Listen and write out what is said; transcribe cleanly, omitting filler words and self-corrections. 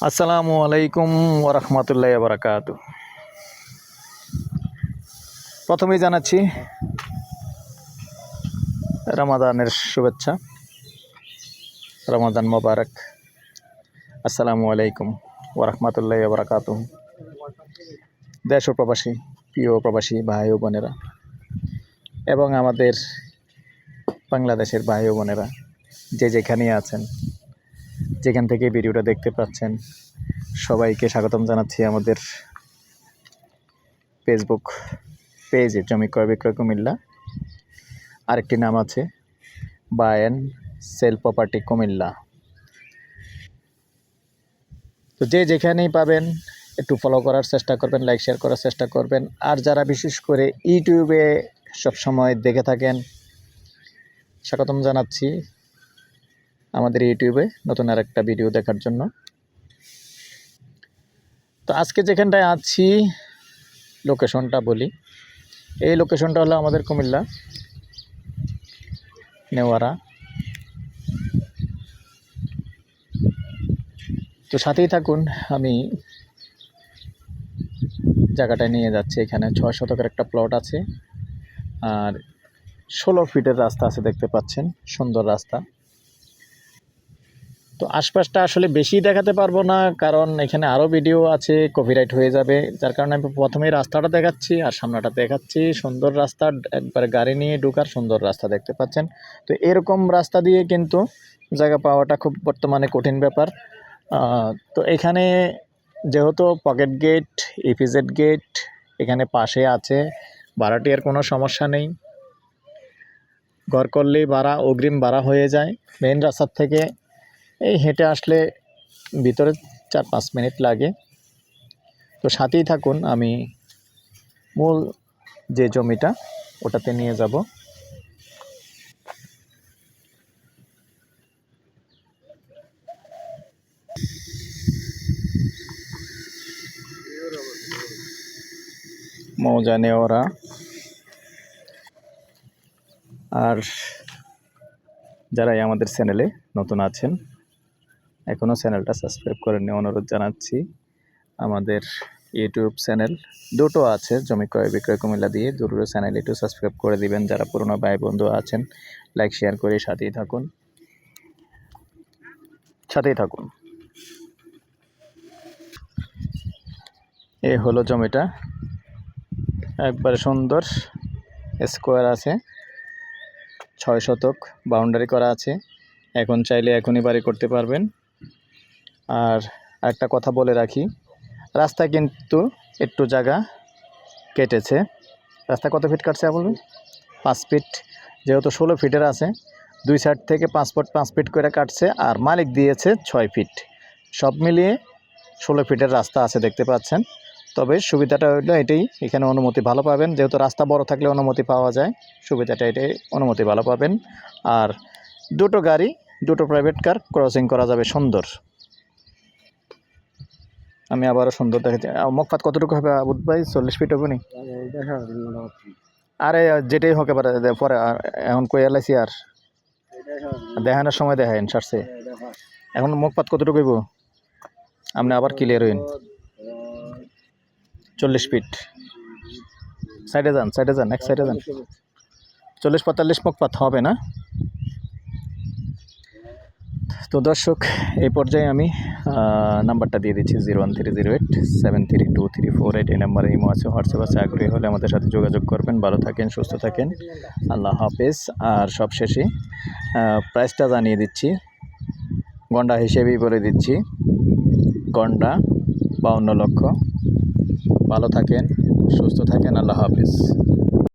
আসসালামু আলাইকুম ওরহমতুল্লাহি বারাকাতু। প্রথমেই জানাচ্ছি রমাদানের শুভেচ্ছা। রমাদান মোবারক। আসসালামু আলাইকুম ওরহমতুল্লাহি বারাকাতু। দেশ ও প্রবাসী, প্রিয় প্রবাসী ভাই ও বোনেরা এবং আমাদের বাংলাদেশের ভাই ও বোনেরা যে যেখানেই আছেন, যেখান থেকে ভিডিওটা দেখতে পাচ্ছেন, সবাইকে স্বাগতম জানাচ্ছি আমাদের ফেসবুক পেজে জমি ক্রয় বিক্রয় কুমিল্লা। আরেকটি নাম আছে buy and sell property Comilla. তো যে যেখানেই পাবেন একটু ফলো করার চেষ্টা করবেন, লাইক শেয়ার করার চেষ্টা করবেন। আর যারা বিশেষ করে ইউটিউবে সবসময় দেখে থাকেন, স্বাগতম জানাচ্ছি আমাদের ইউটিউবে নতুন আর একটা ভিডিও দেখার জন্য। তো আজকে যেখানটায় আছি লোকেশনটা বলি। এই লোকেশনটা হলো আমাদের কুমিল্লা নেওয়ারা। তো সাথেই থাকুন, আমি জায়গাটায় নিয়ে যাচ্ছি। এখানে 6 শতকের একটা প্লট আছে আর 16 ফিটের রাস্তা আছে, দেখতে পাচ্ছেন, সুন্দর রাস্তা। তো আশপাশটা আসলে বেশি দেখাতে পারবো না, কারণ এখানে আরও ভিডিও আছে, কপিরাইট হয়ে যাবে। যার কারণে আমি প্রথমেই রাস্তাটা দেখাচ্ছি আর সামনাটা দেখাচ্ছি। সুন্দর রাস্তা, একবার গাড়ি নিয়ে ঢোকার সুন্দর রাস্তা দেখতে পাচ্ছেন। তো এরকম রাস্তা দিয়ে কিন্তু জায়গা পাওয়াটা খুব বর্তমানে কঠিন ব্যাপার। তো এখানে যেহেতু পকেট গেট, ইপিজেড গেট এখানে পাশে আছে, ভাড়াটিয়ার কোনো সমস্যা নেই। ঘর করলেই ভাড়া, অগ্রিম ভাড়া হয়ে যায়। মেইন রাস্তার থেকে এই হেঁটে আসলে ভিতরে 4-5 মিনিট লাগে। তো সাথেই থাকুন, আমি মূল যে জমিটা ওটাতে নিয়ে যাব। মৌজা নেওয়ারা। আর যারাই আমাদের চ্যানেলে নতুন আছেন, এখনও চ্যানেলটা সাবস্ক্রাইব করে নিয়ে অনুরোধ জানাচ্ছি। আমাদের ইউটিউব চ্যানেল দুটো আছে, জমি ক্রয় বিক্রয় কুমিল্লা দিয়ে। দুটো চ্যানেল একটু সাবস্ক্রাইব করে দিবেন। যারা পুরনো ভাই বন্ধু আছেন, লাইক শেয়ার করে সাথেই থাকুন। এই হলো জমিটা, একবারে সুন্দর স্কোয়ার আছে, 6 শতক বাউন্ডারি করা আছে। এখন চাইলে এখনই বাড়ি করতে পারবেন। আর একটা কথা বলে রাখি, রাস্তা কিন্তু একটু জায়গা কেটেছে। রাস্তা কত ফিট কাটছে বলবেন? 5 ফিট। যেহেতু 16 ফিটের আছে, 2 সাইড থেকে 5 ফিট করে কাটছে, আর মালিক দিয়েছে 6 ফিট। সব মিলিয়ে 16 ফিটের রাস্তা আছে, দেখতে পাচ্ছেন। তবে সুবিধাটা হলো এটাই, এখানে অনুমতি ভালো পাবেন। যেহেতু রাস্তা বড় থাকলে অনুমতি পাওয়া যায়, সুবিধাটা এটাই, অনুমতি ভালো পাবেন। আর দুটো গাড়ি, দুটো প্রাইভেট কার ক্রসিং করা যাবে সুন্দর। আমি আবারও সুন্দর দেখাচ্ছি। মুখপাত কতটুকু হবে আবুদ ভাই? 40 ফিট হবে নি? আরে যেটাই হোক, এবার পরে এখন কই এলাইছি আর দেখানোর সময় দেখাইন সারছে। এখন মুখপাত কতটুকু হইব আপনি আবার ক্লিয়ার হইন? 40 ফিট। সাইডে যান, এক সাইডে যান। 40-45 মুখপাত হবে না? তো দর্শক, এই পর্যায়ে আমি নাম্বারটা দিয়ে দিচ্ছি 01308732348। এই নাম্বারে ইমো আছে, হোয়াটসঅ্যাপ আছে। আগ্রহী হলে আমাদের সাথে যোগাযোগ করবেন। ভালো থাকেন, সুস্থ থাকেন, আল্লাহ হাফেজ। আর সবশেষে প্রাইসটা জানিয়ে দিচ্ছি, গন্ডা হিসেবেই বলে দিচ্ছি। গন্ডা 52 লক্ষ। ভালো থাকেন, সুস্থ থাকেন, আল্লাহ হাফেজ।